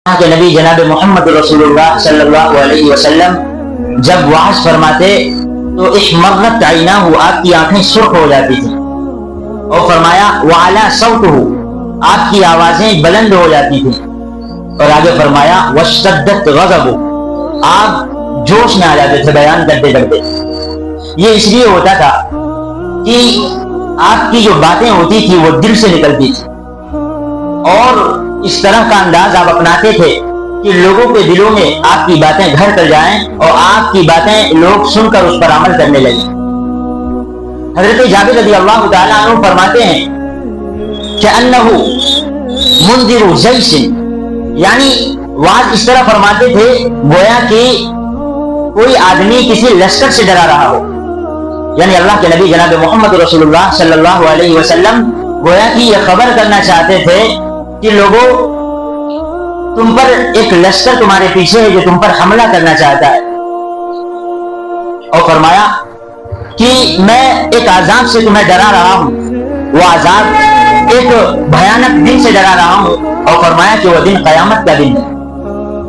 کہ نبی جناب محمد رسول اللہ صلی اللہ علیہ وسلم جب وعظ فرماتے تو احمرت عیناہ، آپ کی آنکھیں سرخ ہو جاتی تھیں، اور فرمایا وعلا صوتہ، آپ کی آوازیں بلند ہو جاتی تھیں، اور آگے فرمایا واشتدت غضبہ، آپ جوش میں آ جاتے تھے بیان کرتے کرتے۔ یہ اس لیے ہوتا تھا کہ آپ کی جو باتیں ہوتی تھی وہ دل سے نکلتی تھی، اور اس طرح کا انداز آپ اپناتے تھے کہ لوگوں کے دلوں میں آپ کی باتیں گھر کر جائیں اور آپ کی باتیں لوگ سن کر اس پر عمل کرنے لگیں۔ حضرت جابر رضی اللہ تعالیٰ عنہ فرماتے ہیں کہ انہ منذر جیش، یعنی واضح اس طرح فرماتے تھے گویا کہ کوئی آدمی کسی لشکر سے ڈرا رہا ہو، یعنی اللہ کے نبی جناب محمد رسول اللہ صلی اللہ علیہ وسلم گویا کہ یہ خبر کرنا چاہتے تھے کہ لوگوں تم پر ایک لشکر تمہارے پیچھے ہے جو تم پر حملہ کرنا چاہتا ہے، اور فرمایا کہ میں ایک عذاب سے تمہیں ڈرا رہا ہوں، وہ عذاب ایک بھیانک دن سے ڈرا رہا ہوں، اور فرمایا کہ وہ دن قیامت کا دن ہے۔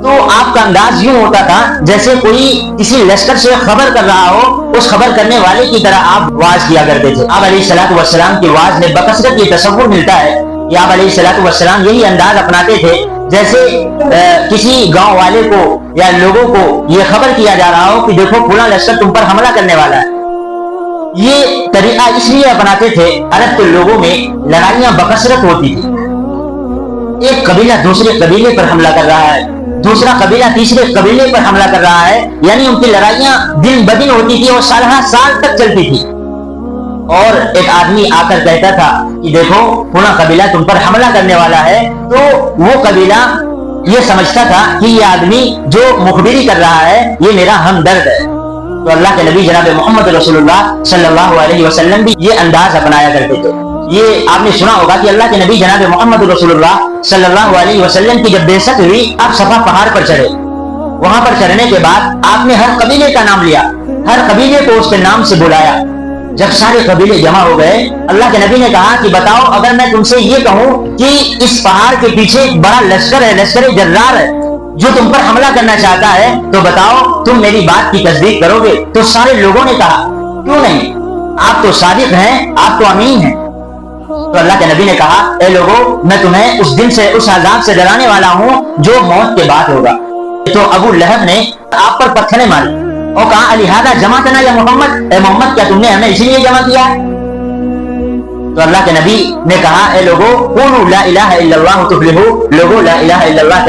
تو آپ کا انداز یوں ہوتا تھا جیسے کوئی کسی لشکر سے خبر کر رہا ہو، اس خبر کرنے والے کی طرح آپ واعظ کیا کرتے تھے۔ آپ علیہ الصلوۃ والسلام کی واعظ میں بکثرت یہ تصور ملتا ہے کہ آپ علیہ الصلوۃ والسلام یہی انداز اپناتے تھے جیسے کسی گاؤں والے کو یا لوگوں کو یہ خبر کیا جا رہا ہو کہ دیکھو فلاں لشکر تم پر حملہ کرنے والا ہے۔ یہ طریقہ اس لیے اپناتے تھے، عرب کے لوگوں میں لڑائیاں بکثرت ہوتی تھی، ایک قبیلہ دوسرے قبیلے پر حملہ کر رہا ہے، دوسرا قبیلہ تیسرے قبیلے پر حملہ کر رہا ہے، یعنی ان کی لڑائیاں دن بدن ہوتی تھی اور سالہ سال تک چلتی تھی، اور ایک آدمی آ کر کہتا تھا کہ دیکھو فلاں قبیلہ تم پر حملہ کرنے والا ہے، تو وہ قبیلہ یہ سمجھتا تھا کہ یہ آدمی جو مخبری کر رہا ہے یہ میرا ہمدرد ہے۔ تو اللہ کے نبی جناب محمد رسول اللہ صلی اللہ علیہ وسلم بھی یہ انداز اپنایا کرتے تھے۔ یہ آپ نے سنا ہوگا کہ اللہ کے نبی جناب محمد رسول اللہ صلی اللہ علیہ وسلم کی جب بعثت ہوئی، آپ صفا پہاڑ پر چڑھے، وہاں پر چڑھنے کے بعد آپ نے ہر قبیلے کا نام لیا، ہر قبیلے کو اس کے نام سے بلایا۔ جب سارے قبیلے جمع ہو گئے، اللہ کے نبی نے کہا کہ بتاؤ اگر میں تم سے یہ کہوں کہ اس پہاڑ کے پیچھے ایک بڑا لشکر ہے، لشکر جرار ہے جو تم پر حملہ کرنا چاہتا ہے، تو بتاؤ تم میری بات کی تصدیق کرو گے؟ تو سارے لوگوں نے کہا کیوں نہیں، آپ تو صادق ہیں، آپ تو امین ہیں۔ تو اللہ کے نبی نے کہا اے لوگوں، میں تمہیں اس دن سے، اس عذاب سے ڈرانے والا ہوں جو موت کے بعد ہوگا۔ تو ابو لہب نے آپ پر پتھریں ماری اور کہا الہذا جمعتنا یا محمد، اے محمد کیا تم نے ہمیں اسی لیے جمع کیا؟ تو اللہ کے نبی نے کہا اے لوگوں قولوا لا الہ الا اللہ تفلحوا، لوگوں لا الہ الا اللہ